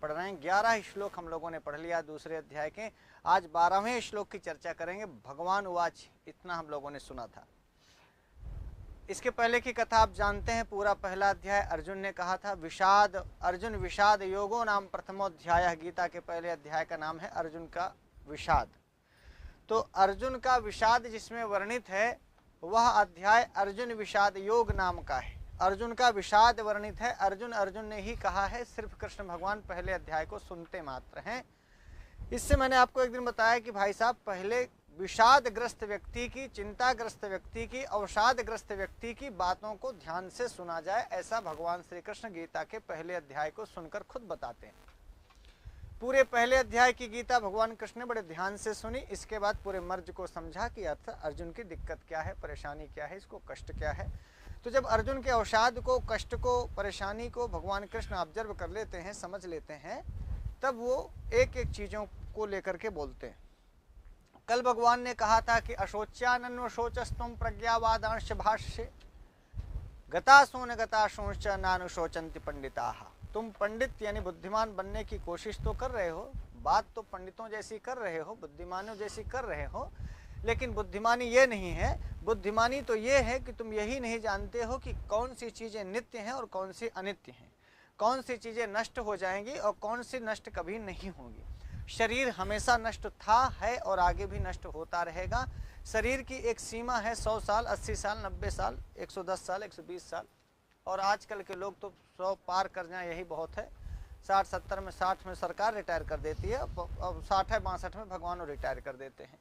पढ़ रहे हैं। 11 श्लोक हम लोगों ने पढ़ लिया दूसरे अध्याय के। आज 12वें श्लोक की चर्चा करेंगे। भगवान उवाच, इतना हम लोगों ने सुना था। इसके पहले की कथा आप जानते हैं। पूरा पहला अध्याय अर्जुन ने कहा था विषाद, अर्जुन विषाद योगो नाम प्रथमोध्याय। गीता के पहले अध्याय का नाम है अर्जुन का विषाद। तो अर्जुन का विषाद जिसमें वर्णित है वह अध्याय अर्जुन विषाद योग नाम का है। अर्जुन का विषाद वर्णित है। अर्जुन ने ही कहा है, सिर्फ कृष्ण भगवान पहले अध्याय को सुनते मात्र हैं। इससे मैंने आपको एक दिन बताया कि भाई साहब, पहले विषादग्रस्त व्यक्ति की, चिंताग्रस्त व्यक्ति की, अवसादग्रस्त व्यक्ति की बातों को ध्यान से सुना जाए, ऐसा भगवान श्री कृष्ण गीता के पहले अध्याय को सुनकर खुद बताते हैं। पूरे पहले अध्याय की गीता भगवान कृष्ण ने बड़े ध्यान से सुनी। इसके बाद पूरे मर्ज को समझा कि अर्थ अर्जुन की दिक्कत क्या है, परेशानी क्या है, इसको कष्ट क्या है। तो जब अर्जुन के अवसाद को, कष्ट को, परेशानी को भगवान कृष्ण ऑब्जर्व कर लेते हैं, समझ लेते हैं, तब वो एक एक चीजों को लेकर के बोलते हैं। कल भगवान ने कहा था कि अशोच्यानन्व शोचस्तुम प्रज्ञावादांश भाष्य गतासून गताशोंश्च नानुशोचन्ति पंडिताः। तुम पंडित यानी बुद्धिमान बनने की कोशिश तो कर रहे हो, बात तो पंडितों जैसी कर रहे हो, बुद्धिमानों जैसी कर रहे हो, लेकिन बुद्धिमानी ये नहीं है। बुद्धिमानी तो ये है कि तुम यही नहीं जानते हो कि कौन सी चीजें नित्य हैं और कौन सी अनित्य हैं, कौन सी चीजें नष्ट हो जाएंगी और कौन सी नष्ट कभी नहीं होंगी। शरीर हमेशा नष्ट था, है और आगे भी नष्ट होता रहेगा। शरीर की एक सीमा है, 100 साल, 80 साल, 90 साल, 110 साल, 120 साल, और आजकल के लोग तो 100 पार कर जाएं यही बहुत है। 60-70 में, 60 में सरकार रिटायर कर देती है, अब 60-62 में भगवान रिटायर कर देते हैं।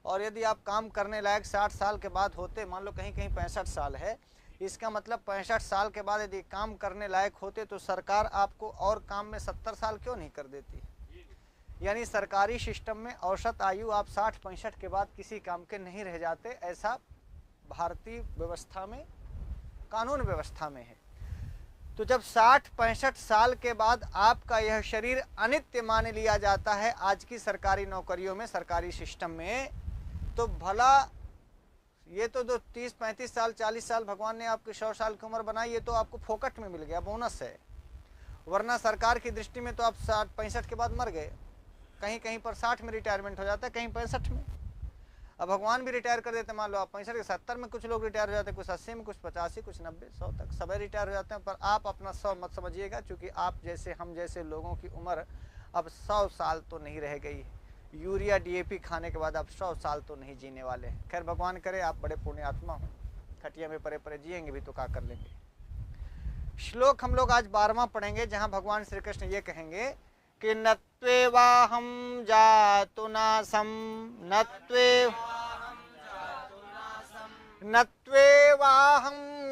और यदि आप काम करने लायक 60 साल के बाद होते, मान लो कहीं कहीं 65 साल है, इसका मतलब 65 साल के बाद यदि काम करने लायक होते तो सरकार आपको और काम में 70 साल क्यों नहीं कर देती। यानी सरकारी सिस्टम में औसत आयु आप 60-65 के बाद किसी काम के नहीं रह जाते, ऐसा भारतीय व्यवस्था में, कानून व्यवस्था में है। तो जब 60-65 साल के बाद आपका यह शरीर अनित्य मान लिया जाता है आज की सरकारी नौकरियों में, सरकारी सिस्टम में, तो भला ये तो जो 30-35 साल, 40 साल भगवान ने आपकी 100 साल की उम्र बनाई, ये तो आपको फोकट में मिल गया, बोनस है। वरना सरकार की दृष्टि में तो आप 60-65 के बाद मर गए। कहीं कहीं पर 60 में रिटायरमेंट हो जाता है, कहीं 65 में। अब भगवान भी रिटायर कर देते, मान लो आप 65 के 70 में कुछ लोग रिटायर हो जाते हैं, कुछ 80 में, कुछ 85, कुछ 90, 100 तक सब रिटायर हो जाते हैं। पर आप अपना 100 मत समझिएगा, क्योंकि आप जैसे, हम जैसे लोगों की उम्र अब 100 साल तो नहीं रह गई है। यूरिया DAP खाने के बाद आप 100 साल तो नहीं जीने वाले हैं। खैर भगवान करे आप बड़े पुण्यात्मा हो, खटिया में परे परे जिएंगे भी तो क्या कर लेंगे। श्लोक हम लोग आज 12वां पढ़ेंगे, जहां भगवान श्री कृष्ण ये कहेंगे कि नत्वेवाहं जातु नासं, नत्वेवाहं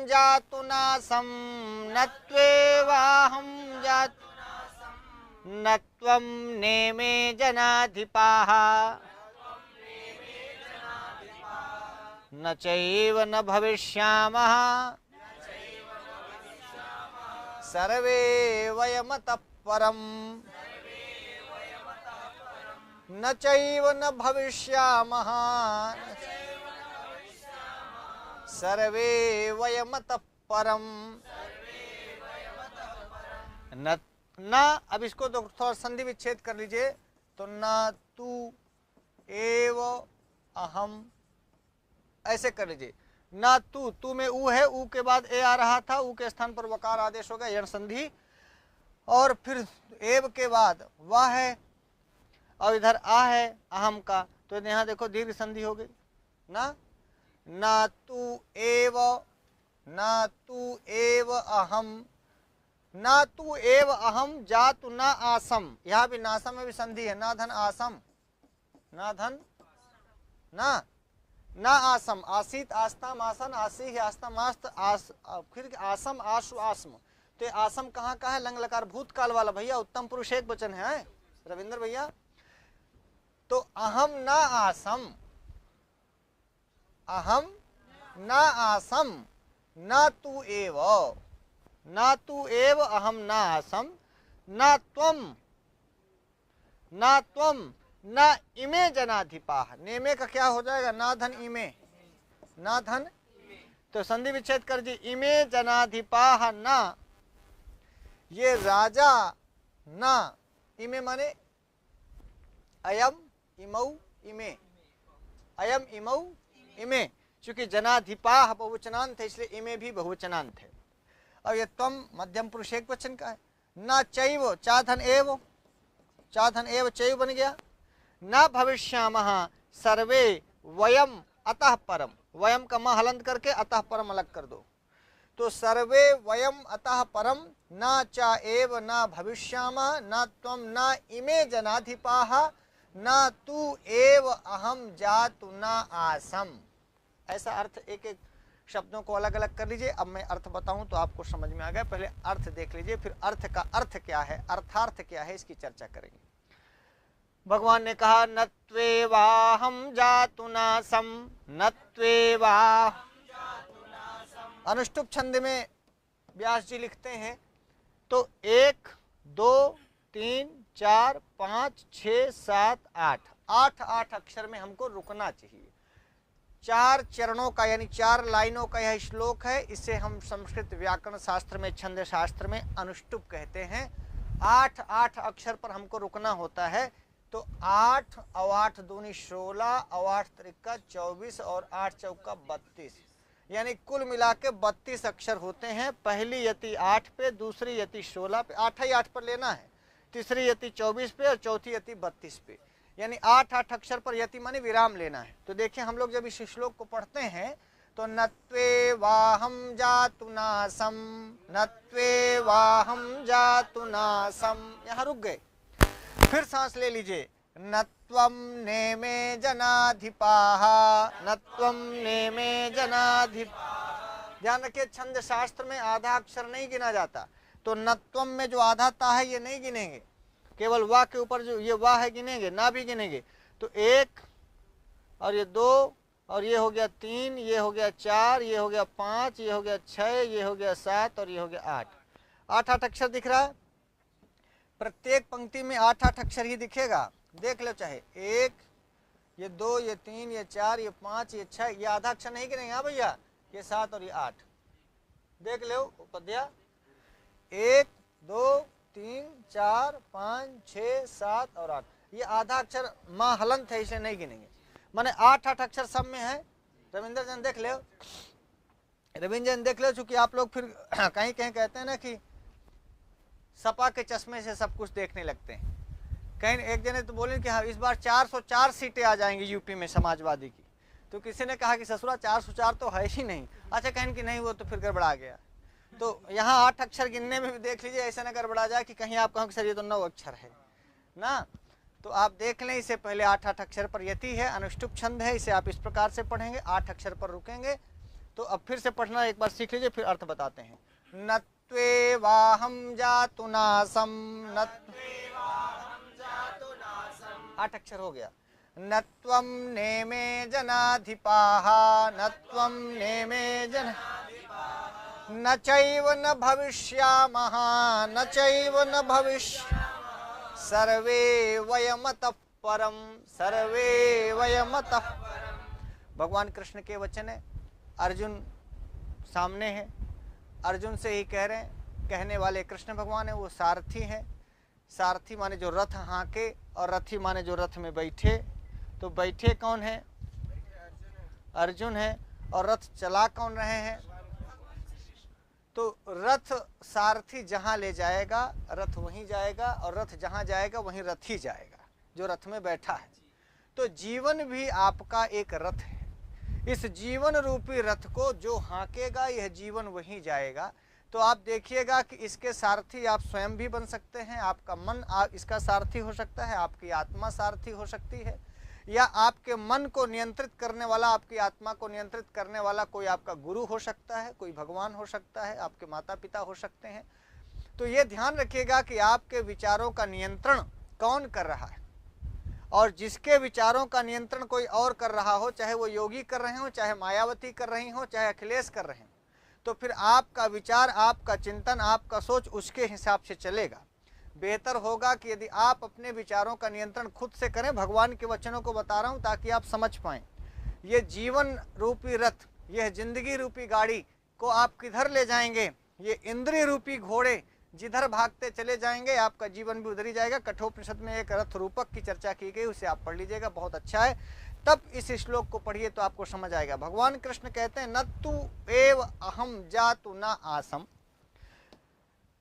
जातु नासं, नत्वेवाहं जातु नत्वं नेमे जनाधिपाः, न चैव न भविष्यामः, सर्वे वयमतः परम्, न चैव न भविष्यामः, सर्वे वयमतः परम्। न, अब इसको तो थोड़ा संधि विच्छेद कर लीजिए, तो न तू एव अहम, ऐसे कर लीजिए। न तू, तू में ऊ है, ऊ के बाद ए आ रहा था, ऊ के स्थान पर वकार आदेश हो गया, यण संधि, और फिर एव के बाद वह है, और इधर आ है अहम का, तो यहाँ देखो दीर्घ संधि हो गई। न तू एव अहम, न तू एव अहम जातु न आसम, यहाँ भी नासम में भी संधि है, ना धन आसम, ना धन न आसम, आसीत आस्ताम आसन, आसी आस्ताम आस्त, फिर आसम आशु आसम। तो आसम कहाँ का है, लंग लकार भूतकाल वाला भैया, उत्तम पुरुष एक वचन है रविंद्र भैया। तो अहम न आसम, अहम न आसम, न तू एव, न तू एव अहम न आसम, न त्वम न इमे जनाधिपाः। नेमे का क्या हो जाएगा, ना धन इमे, ना धन, तो संधि विच्छेद कर जी, इमे जनाधिपाः न, ये राजा न इमे माने अयम इमौ इमे, अयम इमौ इमे, चूंकि जनाधिपाह बहुवचनांत है इसलिए इमे भी बहुवचनांत है। अब ये त्वम मध्यम पुरुष एक वचन का है। न चैव चाधन एव, चाधन एव चैव बन गया। न भविष्यामः सर्वे वयम अतः परम, वयम का म हलंत करके अतः परम अलग कर दो, तो सर्वे वयम अतः परम न च एव न भविष्यामः न त्वम न इमे जनाधिपाः न तू एव अहम जातु न आसम। ऐसा अर्थ एक एक शब्दों को अलग अलग कर लीजिए। अब मैं अर्थ बताऊं तो आपको समझ में आ गया, पहले अर्थ देख लीजिए, फिर अर्थ का अर्थ क्या है, अर्थार्थ क्या है, इसकी चर्चा करेंगे। भगवान ने कहा नत्वेवाहम जातु नासम, नत्वेवा, अनुष्टुप छंद में व्यास जी लिखते हैं तो 1 2 3 4 5 6 7 8 8 अक्षर में हमको रुकना चाहिए। 4 चरणों का यानी 4 लाइनों का यह श्लोक है। इसे हम संस्कृत व्याकरण शास्त्र में, छंद शास्त्र में अनुष्टुप कहते हैं। 8 अक्षर पर हमको रुकना होता है। तो 8 और 8 दूनी 16 और 8 त्रिका 24 और 8 चौका 32, यानी कुल मिला के 32 अक्षर होते हैं। पहली यति 8 पे, दूसरी यति 16 पे, 8 ही 8 पर लेना है, तीसरी यति 24 पे और चौथी यति 32 पे, यानी 8 अक्षर पर यति माने विराम लेना है। तो देखिए हम लोग जब इस श्लोक को पढ़ते हैं तो नत्वेवाहम जातु नासम, नत्वेवाहम जातु नासम, यहाँ रुक गए। फिर सांस ले लीजिए। नत्वम नेमे जनाधिपाः, नत्वम नेमे जनाधिपाः। ध्यान रखिए छंद शास्त्र में आधा अक्षर नहीं गिना जाता, तो नत्वम में जो आधा ता है ये नहीं गिनेंगे, केवल वाह के ऊपर जो ये वाह है गिनेंगे, ना भी गिनेंगे। तो 1 और ये 2 और ये हो गया 3, ये हो गया 4, ये हो गया 5, ये हो गया 6, ये हो गया 7 और ये हो गया 8। 8 अक्षर दिख रहा है। प्रत्येक पंक्ति में 8 अक्षर ही दिखेगा, देख लो चाहे 1, ये 2, ये 3, ये 4, ये 5, ये 6, ये आधा अक्षर नहीं गिनेंगे। हाँ भैया, ये 7 और ये 8 देख लो उपाध्याय। 1 2 3 4 5 6 7 और 8, ये आधा अक्षर माँ हलंत है इसलिए नहीं गिनेंगे, माने 8 अक्षर सब में है। रविंद्र जन देख लो, रविंद्र जन देख लो, चूंकि आप लोग फिर कहीं कहीं कहते हैं ना कि सपा के चश्मे से सब कुछ देखने लगते हैं। कहीं एक जने तो बोले कि हाँ इस बार 404 सीटें आ जाएंगी यूपी में समाजवादी की, तो किसी ने कहा कि ससुरा 404 तो है ही नहीं। अच्छा कहें कि नहीं वो तो फिर गड़बड़ा गया। तो यहाँ 8 अक्षर गिनने में भी देख लीजिए, ऐसा ना गड़बड़ा जाए कि कहीं आप कहो कि सर ये तो 9 अक्षर है ना। तो आप देख लें, इसे पहले 8 अक्षर पर यति है, अनुष्टुप छंद है, इसे आप इस प्रकार से पढ़ेंगे, 8 अक्षर पर रुकेंगे। तो अब फिर से पढ़ना एक बार सीख लीजिए, फिर अर्थ बताते हैं। नत्वेवाहम जातु नासम, 8 अक्षर हो गया। नत्वम नेमे जनाधिपाः, नत्वम नेमे जन, न चैव न भविष्यामः, न चैव न भविष्य, सर्वे वयमतः परम, सर्वे वयमतः। भगवान कृष्ण के वचन है, अर्जुन सामने है, अर्जुन से ही कह रहे हैं। कहने वाले कृष्ण भगवान है, वो सारथी हैं। सारथी माने जो रथ हाँके, और रथी माने जो रथ में बैठे। तो बैठे कौन है? अर्जुन है। और रथ चला कौन रहे हैं? तो रथ सारथी जहां ले जाएगा रथ वहीं जाएगा, और रथ जहां जाएगा वहीं रथ ही जाएगा जो रथ में बैठा है। तो जीवन भी आपका एक रथ है। इस जीवन रूपी रथ को जो हाँकेगा यह जीवन वहीं जाएगा। तो आप देखिएगा कि इसके सारथी आप स्वयं भी बन सकते हैं, आपका मन इसका सारथी हो सकता है, आपकी आत्मा सारथी हो सकती है, या आपके मन को नियंत्रित करने वाला, आपकी आत्मा को नियंत्रित करने वाला कोई आपका गुरु हो सकता है, कोई भगवान हो सकता है, आपके माता पिता हो सकते हैं। तो ये ध्यान रखिएगा कि आपके विचारों का नियंत्रण कौन कर रहा है, और जिसके विचारों का नियंत्रण कोई और कर रहा हो, चाहे वो योगी कर रहे हो, चाहे मायावती कर रही हो, चाहे अखिलेश कर रहे हो, तो फिर आपका विचार, आपका चिंतन, आपका सोच उसके हिसाब से चलेगा। बेहतर होगा कि यदि आप अपने विचारों का नियंत्रण खुद से करें। भगवान के वचनों को बता रहा हूं ताकि आप समझ पाएं। ये जीवन रूपी रथ, यह जिंदगी रूपी गाड़ी को आप किधर ले जाएंगे? ये इंद्रिय रूपी घोड़े जिधर भागते चले जाएंगे आपका जीवन भी उधर ही जाएगा। कठोपनिषद में एक रथ रूपक की चर्चा की गई, उसे आप पढ़ लीजिएगा, बहुत अच्छा है। तब इस श्लोक को पढ़िए तो आपको समझ आएगा। भगवान कृष्ण कहते हैं न तू एव अहम जातु न आसम।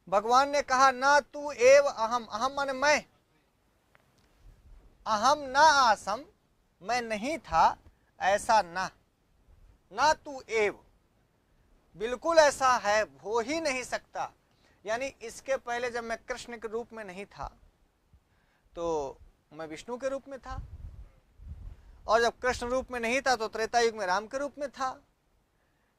भगवान ने कहा न तू एव अहम, अहम माने मैं, अहम न आसम मैं नहीं था, ऐसा ना तू एव, बिल्कुल ऐसा है, हो ही नहीं सकता। यानी इसके पहले जब मैं कृष्ण के रूप में नहीं था तो मैं विष्णु के रूप में था, और जब कृष्ण रूप में नहीं था तो त्रेता युग में राम के रूप में था।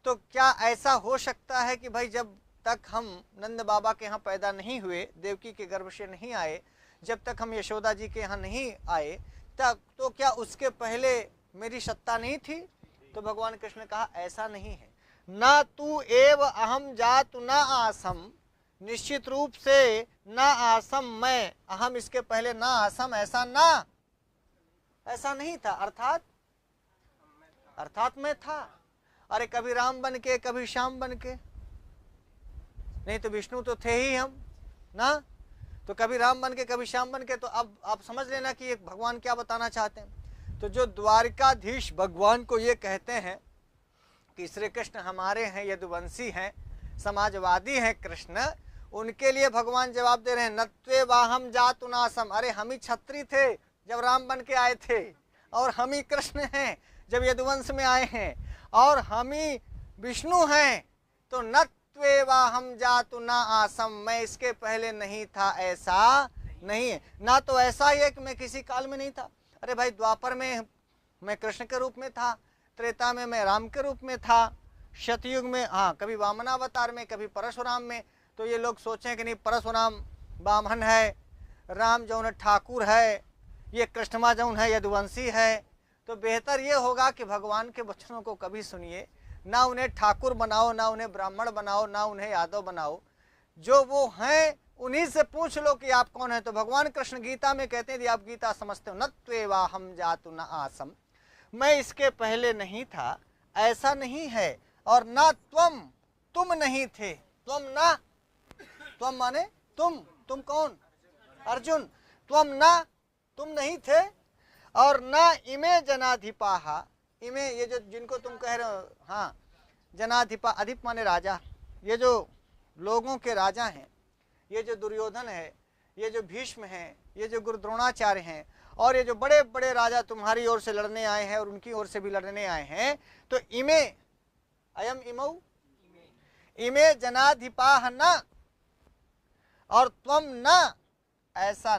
तो क्या ऐसा हो सकता है कि भाई जब तक हम नंद बाबा के यहाँ पैदा नहीं हुए, देवकी के गर्भ से नहीं आए, जब तक हम यशोदा जी के यहाँ नहीं आए, तब तो क्या उसके पहले मेरी सत्ता नहीं थी? तो भगवान कृष्ण ने कहा ऐसा नहीं है। न तू एव अहम जातु न आसम, निश्चित रूप से न आसम मैं, अहम इसके पहले न आसम, ऐसा नहीं था। अर्थात मैं था। अरे कभी राम बन के कभी श्याम बन के, नहीं तो विष्णु तो थे ही हम ना, तो कभी राम बन के कभी श्याम बन के। तो अब आप समझ लेना कि एक भगवान क्या बताना चाहते हैं। तो जो द्वारिकाधीश भगवान को ये कहते हैं कि श्री कृष्ण हमारे हैं, यदुवंशी हैं, समाजवादी हैं कृष्ण, उनके लिए भगवान जवाब दे रहे हैं नत्वे वाहम जातु नासम। अरे हम ही छत्री थे जब राम बन के आए थे, और हम ही कृष्ण हैं जब यदुवंश में आए हैं, और हम ही विष्णु हैं। तो नत्वे वाहम जातु न आसम, मैं इसके पहले नहीं था, ऐसा नहीं है। ना तो ऐसा ही है कि मैं किसी काल में नहीं था। अरे भाई द्वापर में मैं कृष्ण के रूप में था, त्रेता में मैं राम के रूप में था, शतयुग में हाँ कभी वामनावतार में, कभी परशुराम में। तो ये लोग सोचें कि नहीं परशुराम बामन है, राम जौन ठाकुर है, ये कृष्णमा जौन है यदुवंशी है। तो बेहतर ये होगा कि भगवान के वचनों को कभी सुनिए, ना उन्हें ठाकुर बनाओ, ना उन्हें ब्राह्मण बनाओ, ना उन्हें यादव बनाओ, जो वो हैं उन्हीं से पूछ लो कि आप कौन है। तो भगवान कृष्ण गीता में कहते हैं, यदि आप गीता समझते हो, नत्वेवा हम जातु न आसम, मैं इसके पहले नहीं था, ऐसा नहीं है। और ना तुम नहीं थे, त्वम माने तुम कौन? अर्जुन। तुम नहीं थे, और ना इमे जनाधिपाहा, इमे ये जो जिनको तुम कह रहे हो, हाँ जनाधिपा, अधिप माने राजा, ये जो लोगों के राजा हैं, ये जो दुर्योधन है, ये जो भीष्म है, ये जो गुरु द्रोणाचार्य हैं, और ये जो बड़े बड़े राजा तुम्हारी ओर से लड़ने आए हैं और उनकी ओर से भी लड़ने आए हैं, तो इमे अयम इमौ इमे जनाधिपाह न, और त्वम न, ऐसा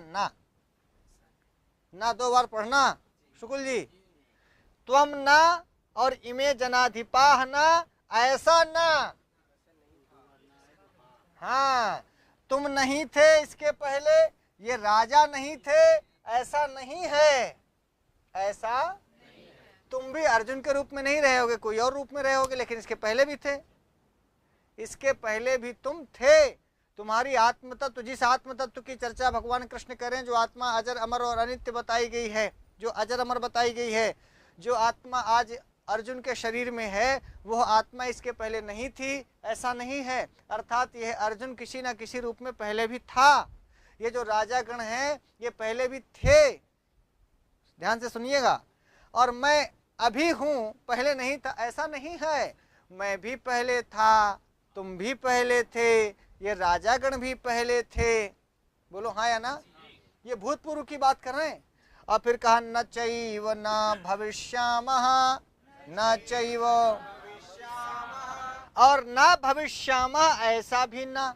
ना दो बार पढ़ना शुकुल जी, त्वम न और इमे जनाधिपाह न, ऐसा न। हाँ तुम नहीं थे इसके पहले, ये राजा नहीं थे, ऐसा नहीं है। ऐसा तुम भी अर्जुन के रूप में नहीं रहे होगे, कोई और रूप में रहे होगे, लेकिन इसके पहले भी थे, इसके पहले भी तुम थे। तुम्हारी आत्म तत्व, जिस आत्म तत्व की चर्चा भगवान कृष्ण कर रहे हैं, जो आत्मा अजर अमर और अनित्य बताई गई है, जो अजर अमर बताई गई है, जो आत्मा आज अर्जुन के शरीर में है, वह आत्मा इसके पहले नहीं थी, ऐसा नहीं है। अर्थात यह अर्जुन किसी न किसी रूप में पहले भी था। ये जो राजागण हैं ये पहले भी थे, ध्यान से सुनिएगा। और मैं अभी हूं, पहले नहीं था, ऐसा नहीं है। मैं भी पहले था, तुम भी पहले थे, ये राजागण भी पहले थे। बोलो हाँ या ना? ये भूतपूर्व की बात कर रहे हैं। और फिर कहा न चैव न भविष्यामः, न चैव, और न भविष्यामः, ऐसा भी न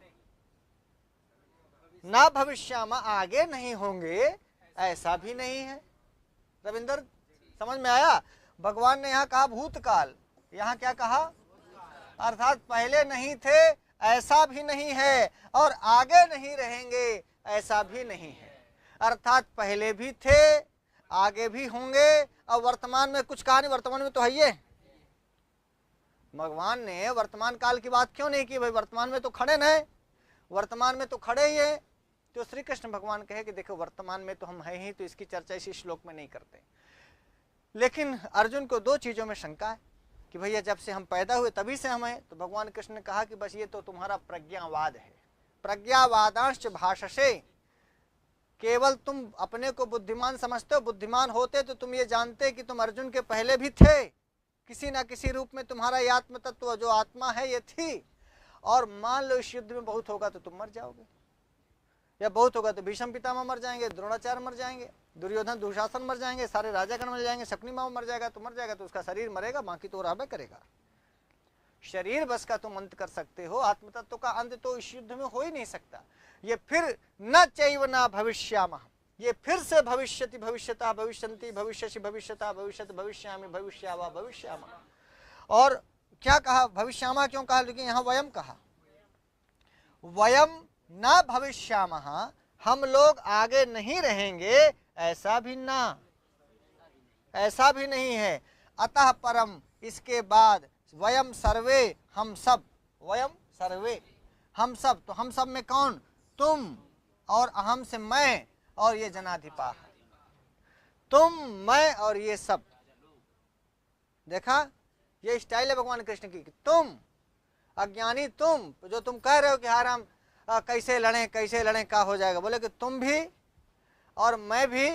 भविष्यामः, आगे नहीं होंगे, ऐसा भी नहीं है। रविंदर समझ में आया? भगवान ने यहाँ कहा भूतकाल, यहाँ क्या कहा? अर्थात पहले नहीं थे, ऐसा भी नहीं है, और आगे नहीं रहेंगे, ऐसा भी नहीं है। अर्थात पहले भी थे, आगे भी होंगे, और वर्तमान में कुछ कहा नहीं, वर्तमान में तो है ये। भगवान ने वर्तमान काल की बात क्यों नहीं की? भाई वर्तमान में तो खड़े न, वर्तमान में तो खड़े ही है। तो श्री कृष्ण भगवान कहे कि देखो वर्तमान में तो हम हैं ही, तो इसकी चर्चा इसी श्लोक में नहीं करते। लेकिन अर्जुन को दो चीजों में शंका है कि भैया जब से हम पैदा हुए तभी से हम हैं। तो भगवान कृष्ण ने कहा कि बस ये तो तुम्हारा प्रज्ञावाद है, प्रज्ञावादांश्च भाषसे, केवल तुम अपने को बुद्धिमान समझते हो। बुद्धिमान होते तो तुम ये जानते कि तुम अर्जुन के पहले भी थे, किसी ना किसी रूप में तुम्हारा ये आत्म तत्व जो आत्मा है ये थी। और मान लो इस युद्ध में बहुत होगा तो तुम मर जाओगे, या बहुत होगा तो भीष्म पितामह मर जाएंगे, द्रोणाचार्य मर जाएंगे, दुर्योधन दुशासन मर जाएंगे, सारे राजागण मर जाएंगे, शकुनी मामा मर जाएगा तो मर जाएगा, तो उसका शरीर मरेगा, बाकी तो रहबे करेगा। शरीर बस का तुम अंत कर सकते हो, आत्म तत्व का अंत तो इस युद्ध में हो ही नहीं सकता। ये फिर न चैव न भविष्यामः, ये फिर से भविष्यति भविष्यता भविष्यन्ति भविष्यसि भविष्यता भविष्यत भविष्यामि भविष्यावा भविष्यामः। और क्या कहा भविष्यामः क्यों कहा, लेकिन यहाँ वयम कहा। वयम न भविष्यामः, हम लोग आगे नहीं रहेंगे, ऐसा भी ना, ऐसा भी नहीं है। अतः परम, इसके बाद वयम सर्वे, हम सब, वयम सर्वे हम सब, तो हम सब में कौन, तुम और अहम से मैं और ये जनाधिपा, तुम मैं और ये सब। देखा, ये स्टाइल है भगवान कृष्ण की, तुम अज्ञानी, तुम जो तुम कह रहे हो कि हार हम कैसे लड़ें क्या हो जाएगा, बोले कि तुम भी और मैं भी,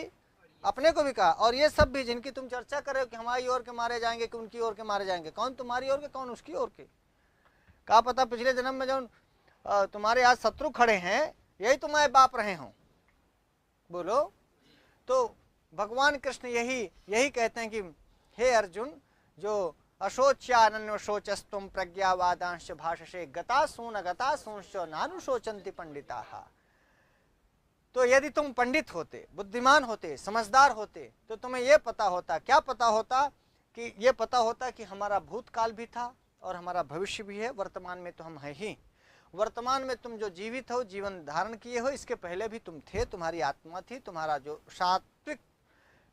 अपने को भी कहा, और ये सब भी जिनकी तुम चर्चा कर रहे हो कि हमारी ओर के मारे जाएंगे कि उनकी ओर के मारे जाएंगे, कौन तुम्हारी ओर के कौन उसकी ओर के। क्या पता पिछले जन्म में जो तुम्हारे आज शत्रु खड़े हैं यही तुम्हारे बाप रहे हों, बोलो। तो भगवान कृष्ण यही कहते हैं कि हे अर्जुन, जो अशोच्यानन्वशोचस्तुम प्रज्ञावादांश भाषसे गतासून गतासूंश्च नानुशोचन्ति पंडिताः। तो यदि तुम पंडित होते, बुद्धिमान होते, समझदार होते, तो तुम्हें ये पता होता, क्या पता होता, कि ये पता होता कि हमारा भूतकाल भी था और हमारा भविष्य भी है, वर्तमान में तो हम हैं ही। वर्तमान में तुम जो जीवित हो, जीवन धारण किए हो, इसके पहले भी तुम थे, तुम्हारी आत्मा थी, तुम्हारा जो सात्विक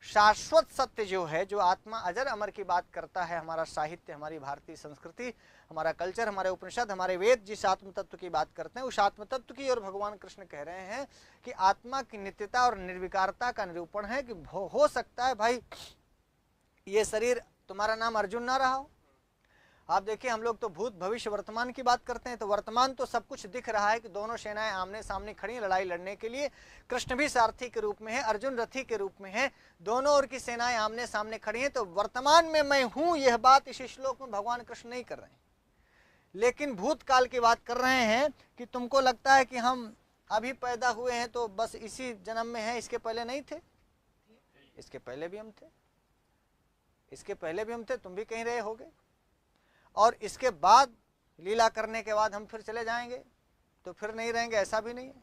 शाश्वत सत्य जो है, जो आत्मा अजर अमर की बात करता है, हमारा साहित्य, हमारी भारतीय संस्कृति, हमारा कल्चर, हमारे उपनिषद, हमारे वेद जिस आत्म तत्व की बात करते हैं, उस आत्म तत्व की और भगवान कृष्ण कह रहे हैं कि आत्मा की नित्यता और निर्विकारता का निरूपण है कि हो सकता है भाई ये शरीर तुम्हारा नाम अर्जुन ना रहा हो। आप देखिए, हम लोग तो भूत भविष्य वर्तमान की बात करते हैं, तो वर्तमान तो सब कुछ दिख रहा है कि दोनों सेनाएं आमने सामने खड़ी हैं लड़ाई लड़ने के लिए। कृष्ण भी सारथी के रूप में है, अर्जुन रथी के रूप में है, दोनों ओर की सेनाएं आमने सामने खड़ी हैं। तो वर्तमान में मैं हूं, यह बात इस श्लोक में भगवान कृष्ण नहीं कर रहे हैं, लेकिन भूतकाल की बात कर रहे हैं कि तुमको लगता है कि हम अभी पैदा हुए हैं तो बस इसी जन्म में है, इसके पहले नहीं थे, इसके पहले भी हम थे, इसके पहले भी हम थे, तुम भी कहीं रहे होगे, और इसके बाद लीला करने के बाद हम फिर चले जाएंगे तो फिर नहीं रहेंगे, ऐसा भी नहीं है।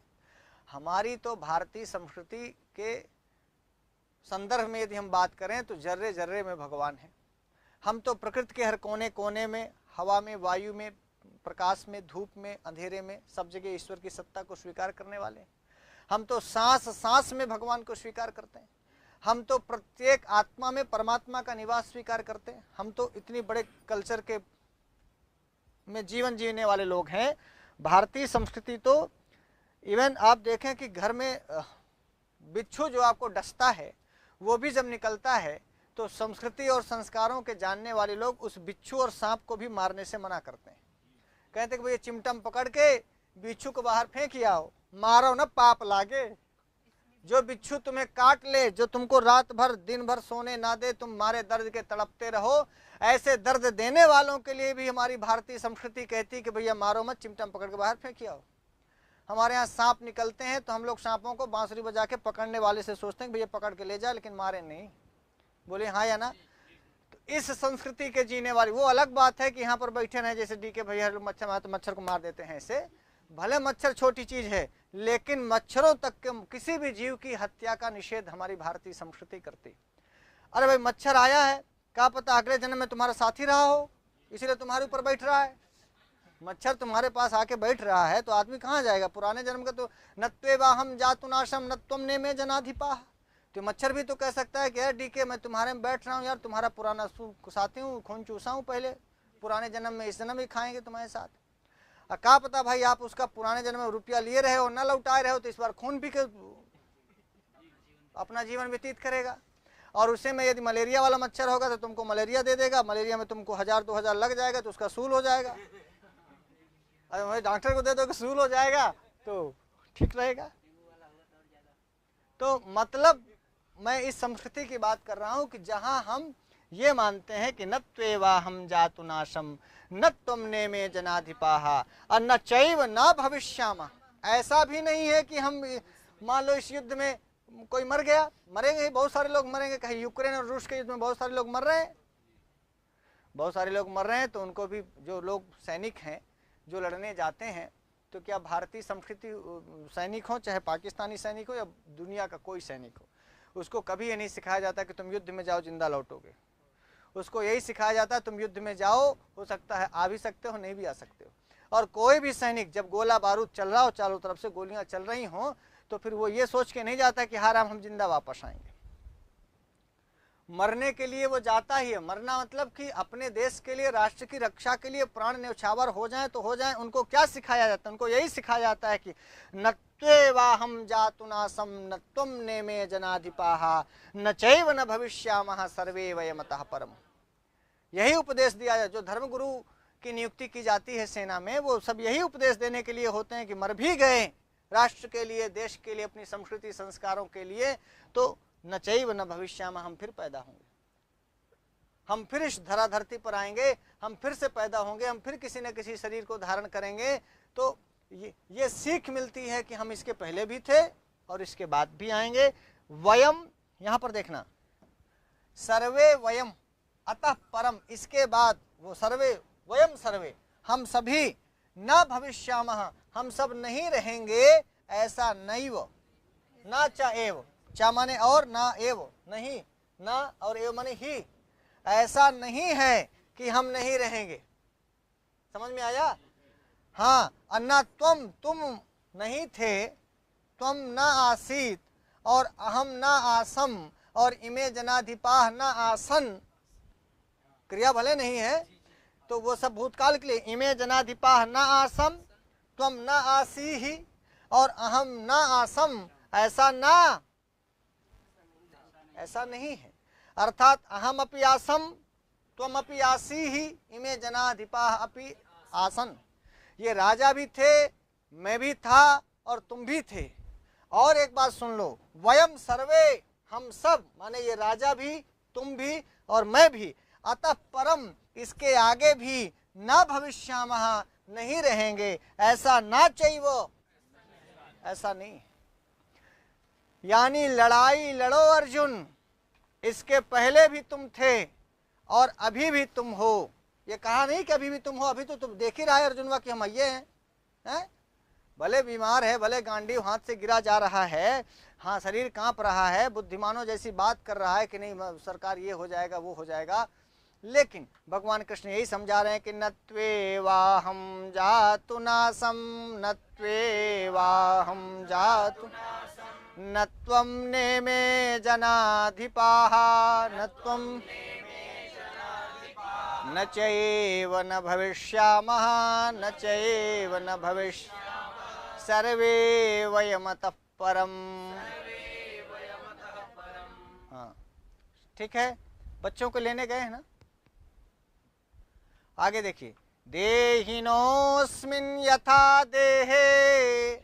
हमारी तो भारतीय संस्कृति के संदर्भ में यदि हम बात करें तो जर्रे जर्रे में भगवान है। हम तो प्रकृति के हर कोने कोने में, हवा में, वायु में, प्रकाश में, धूप में, अंधेरे में, सब जगह ईश्वर की सत्ता को स्वीकार करने वाले हैं। हम तो सांस सांस में भगवान को स्वीकार करते हैं। हम तो प्रत्येक आत्मा में परमात्मा का निवास स्वीकार करते हैं। हम तो इतनी बड़े कल्चर के में जीवन जीने वाले लोग हैं। भारतीय संस्कृति तो इवन आप देखें कि घर में बिच्छू जो आपको डसता है वो भी जब निकलता है तो संस्कृति और संस्कारों के जानने वाले लोग उस बिच्छू और सांप को भी मारने से मना करते हैं। कहते कि भाई चिमटम पकड़ के बिच्छू को बाहर फेंक आओ, मारो ना पाप लागे। जो बिच्छू तुम्हें काट ले, जो तुमको रात भर दिन भर सोने ना दे, तुम मारे दर्द के तड़पते रहो, ऐसे दर्द देने वालों के लिए भी हमारी भारतीय संस्कृति कहती कि भैया मारो मत, चिमटम पकड़ के बाहर फेंक आओ। हमारे यहाँ सांप निकलते हैं तो हम लोग सांपों को बांसुरी बजा के पकड़ने वाले से सोचते हैं भैया पकड़ के ले जा, लेकिन मारे नहीं। बोले हाँ या ना। तो इस संस्कृति के जीने वाली, वो अलग बात है कि यहाँ पर बैठे रहे जैसे डी के भैया मच्छर मारे तो मच्छर को मार देते हैं, ऐसे भले मच्छर छोटी चीज है लेकिन मच्छरों तक के किसी भी जीव की हत्या का निषेध हमारी भारतीय संस्कृति करती। अरे भाई मच्छर आया है, क्या पता अगले जन्म में तुम्हारा साथी रहा हो, इसीलिए तुम्हारे ऊपर बैठ रहा है। मच्छर तुम्हारे पास आके बैठ रहा है तो आदमी कहाँ जाएगा, पुराने जन्म का तो नत्वेवाहम जातुनाशम नत्वम ने में जनाधिपा। तो मच्छर भी तो कह सकता है कि यार डीके मैं तुम्हारे में बैठ रहा हूँ यार, तुम्हारा पुराना साथी हूँ, खून चूसा हूँ पहले, पुराने जन्म में इस जन्म ही खाएंगे तुम्हारे साथ। क्या पता भाई आप उसका पुराने जन्म में रुपया लिए रहे हो, न लौटाए रहे हो, तो इस बार खून पी के अपना जीवन व्यतीत करेगा। और उसे में यदि मलेरिया वाला मच्छर होगा तो तुमको मलेरिया दे देगा, मलेरिया में तुमको 1000-2000 लग जाएगा तो उसका सूल हो जाएगा। अरे भाई डॉक्टर को दे दो कि सूल हो जाएगा, तो ठीक रहेगा। तो मतलब मैं इस संस्कृति की बात कर रहा हूं कि जहां हम ये मानते हैं कि न त्वेवा हम जातु नाशम न त्वमने में जनाधिपाहा और न चैव न भविष्यामा। ऐसा भी नहीं है कि हम मान लो इस युद्ध में कोई मर गया, मरेंगे, बहुत सारे लोग मरेंगे, कहीं यूक्रेन और रूस के युद्ध में बहुत सारे लोग मर रहे हैं, बहुत सारे लोग मर रहे हैं, तो उनको भी जो लोग सैनिक हैं जो लड़ने जाते हैं, तो क्या भारतीय संस्कृति सैनिक हो चाहे पाकिस्तानी सैनिक हो या दुनिया का कोई सैनिक हो, उसको कभी ये नहीं सिखाया जाता कि तुम युद्ध में जाओ जिंदा लौटोगे। उसको यही सिखाया जाता है तुम युद्ध में जाओ, हो सकता है आ भी सकते हो, नहीं भी आ सकते हो। और कोई भी सैनिक जब गोला बारूद चल रहा हो, चारों तरफ से गोलियां चल रही हों, तो फिर वो ये सोच के नहीं जाता कि हार हम जिंदा वापस आएंगे। मरने के लिए वो जाता ही है। मरना मतलब कि अपने देश के लिए, राष्ट्र की रक्षा के लिए प्राण न्यौछावर हो जाए तो हो जाए। उनको क्या सिखाया जाता है? उनको यही सिखाया जाता है कि न त्वेवाहं जातुनासं न त्वं नेमे जनाधिपाः न चैव न भविष्यामः सर्वे वयमतः परम। यही उपदेश दिया जाए। जो धर्मगुरु की नियुक्ति की जाती है सेना में, वो सब यही उपदेश देने के लिए होते हैं कि मर भी गए राष्ट्र के लिए, देश के लिए, अपनी संस्कृति संस्कारों के लिए, तो न चैव न भविष्यामः, हम फिर पैदा होंगे, हम फिर इस धरा धरती पर आएंगे, हम फिर से पैदा होंगे, हम फिर किसी न किसी शरीर को धारण करेंगे। तो ये सीख मिलती है कि हम इसके पहले भी थे और इसके बाद भी आएंगे। वयम, यहां पर देखना, सर्वे वयम अतः परम, इसके बाद वो सर्वे वयम सर्वे, हम सभी, न भविष्यामः, हम सब नहीं रहेंगे, ऐसा नैव, ना च एव, चा माने और, ना एव नहीं, ना और एव माने ही, ऐसा नहीं है कि हम नहीं रहेंगे। समझ में आया? हाँ, अन्ना त्वम, तुम नहीं थे, त्वम न आसीत और अहम न आसम और इमे जनाधिपाः न आसन, क्रिया भले नहीं है तो वो सब भूतकाल के लिए। इमे जनाधिपाः न आसम, त्वम न आसी ही और अहम न आसम, ऐसा ना, ऐसा नहीं है। अर्थात अहम अपि आसम त्वम अपि आसी ही इमे जनाधिपाः अपि आसन। ये राजा भी थे, मैं भी था और तुम भी थे। और एक बात सुन लो, वयम सर्वे, हम सब, माने ये राजा भी, तुम भी और मैं भी, अतः परम, इसके आगे भी, न भविष्यामः, नहीं रहेंगे, ऐसा ना चैव, ऐसा नहीं। यानी लड़ाई लड़ो अर्जुन, इसके पहले भी तुम थे और अभी भी तुम हो। ये कहा नहीं कि अभी भी तुम हो, अभी तो तुम देख ही रहा है अर्जुनवा कि हम ये हैं, भले बीमार है, भले गांडीव हाथ से गिरा जा रहा है, हाँ शरीर कांप रहा है, बुद्धिमानों जैसी बात कर रहा है कि नहीं सरकार ये हो जाएगा वो हो जाएगा, लेकिन भगवान कृष्ण यही समझा रहे हैं कि न त्वेवाहं जातु नासं न त्वेवाहं जातु न त्वं नेमे जनाधिपाः न त्वं न चैव न भविष्यामः न चैव न भविष्य सर्वे वयमतः परम। हाँ ठीक है, बच्चों को लेने गए हैं ना। आगे देखिए, देहिनोऽस्मिन् यथा देहे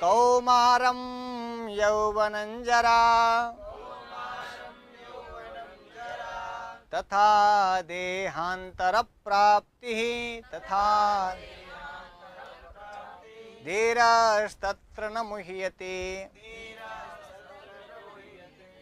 कौमारं यौवनं जरा तथा देहांतर प्राप्ति तथा धीरस्तत्र न मुह्यते।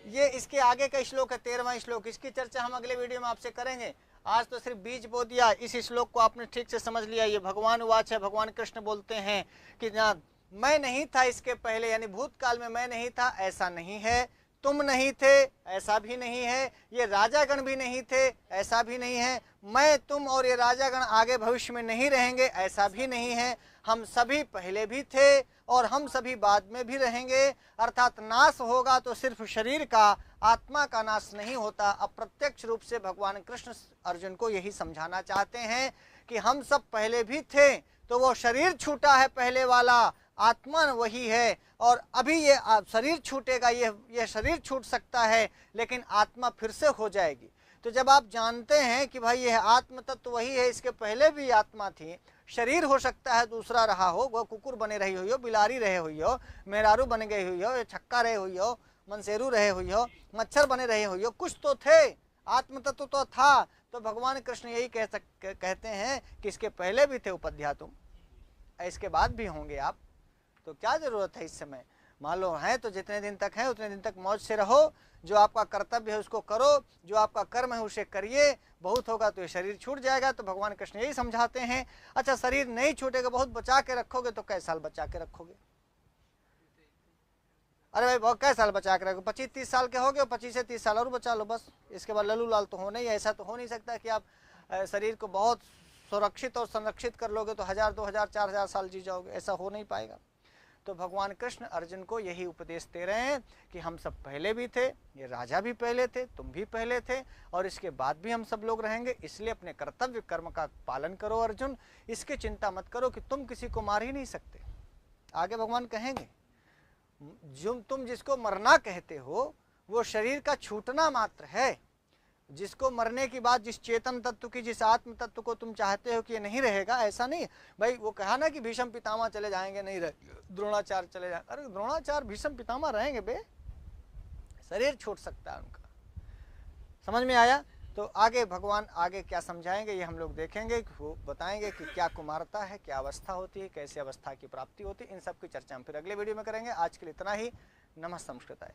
ये इसके आगे का श्लोक है, 13वां श्लोक। इसकी चर्चा हम अगले वीडियो में आपसे करेंगे। आज तो सिर्फ बीज बो दिया, इस श्लोक को आपने ठीक से समझ लिया। ये भगवान वाच है, भगवान कृष्ण बोलते हैं कि ना मैं नहीं था इसके पहले, यानी भूतकाल में मैं नहीं था, ऐसा नहीं है। तुम नहीं थे, ऐसा भी नहीं है। ये राजागण भी नहीं थे, ऐसा भी नहीं है। मैं, तुम और ये राजागण आगे भविष्य में नहीं रहेंगे, ऐसा भी नहीं है। हम सभी पहले भी थे और हम सभी बाद में भी रहेंगे। अर्थात नाश होगा तो सिर्फ शरीर का, आत्मा का नाश नहीं होता। अप्रत्यक्ष रूप से भगवान कृष्ण अर्जुन को यही समझाना चाहते हैं कि हम सब पहले भी थे, तो वो शरीर छूटा है पहले वाला, आत्मा वही है। और अभी ये शरीर छूटेगा, ये शरीर छूट सकता है, लेकिन आत्मा फिर से हो जाएगी। तो जब आप जानते हैं कि भाई यह आत्म तत्व वही है, इसके पहले भी आत्मा थी, शरीर हो सकता है दूसरा रहा हो, वो कुकुर बने रही हुई हो, बिलारी रहे हुई हो, मेहरारू बन गई हुई हो, छक्का रहे हुई हो, मनसेरू रहे हुई हो, मच्छर बने रहे हुई हो, कुछ तो थे, आत्म तत्व तो था। तो भगवान कृष्ण यही कहते हैं कि इसके पहले भी थे उपध्या तुम, इसके बाद भी होंगे आप, तो क्या जरूरत है इस समय। मान लो है तो जितने दिन तक है उतने दिन तक मौज से रहो, जो आपका कर्तव्य है उसको करो, जो आपका कर्म है उसे करिए, बहुत होगा तो ये शरीर छूट जाएगा। तो भगवान कृष्ण यही समझाते हैं। अच्छा, शरीर नहीं छूटेगा, बहुत बचा के रखोगे तो कै साल बचा के रखोगे? अरे भाई बहुत कै साल बचा के रखो, 25-30 साल के हो गए, 25 से 30 साल और बचा लो बस, इसके बाद लल्लू लाल तो होना ही। ऐसा तो हो नहीं सकता कि आप शरीर को बहुत सुरक्षित और संरक्षित कर लोगे तो 1000, 2000, 4000 साल जी जाओगे, ऐसा हो नहीं पाएगा। तो भगवान कृष्ण अर्जुन को यही उपदेश दे रहे हैं कि हम सब पहले भी थे, ये राजा भी पहले थे, तुम भी पहले थे, और इसके बाद भी हम सब लोग रहेंगे। इसलिए अपने कर्तव्य कर्म का पालन करो अर्जुन, इसकी चिंता मत करो कि तुम किसी को मार ही नहीं सकते। आगे भगवान कहेंगे, जो तुम जिसको मरना कहते हो वो शरीर का छूटना मात्र है। जिसको मरने की बात, जिस चेतन तत्व की, जिस आत्म तत्व को तुम चाहते हो कि ये नहीं रहेगा, ऐसा नहीं भाई। वो कहा ना कि भीष्म पितामह चले जाएंगे, नहीं रहे, द्रोणाचार्य चले जाएंगे। अरे द्रोणाचार्य भीष्म पितामह रहेंगे बे, शरीर छूट सकता है उनका। समझ में आया? तो आगे भगवान आगे क्या समझाएंगे ये हम लोग देखेंगे। वो बताएंगे कि क्या कुमारता है, क्या अवस्था होती है, कैसे अवस्था की प्राप्ति होती है। इन सब की चर्चा हम फिर अगले वीडियो में करेंगे। आज के लिए इतना ही। नमः संस्कृताय।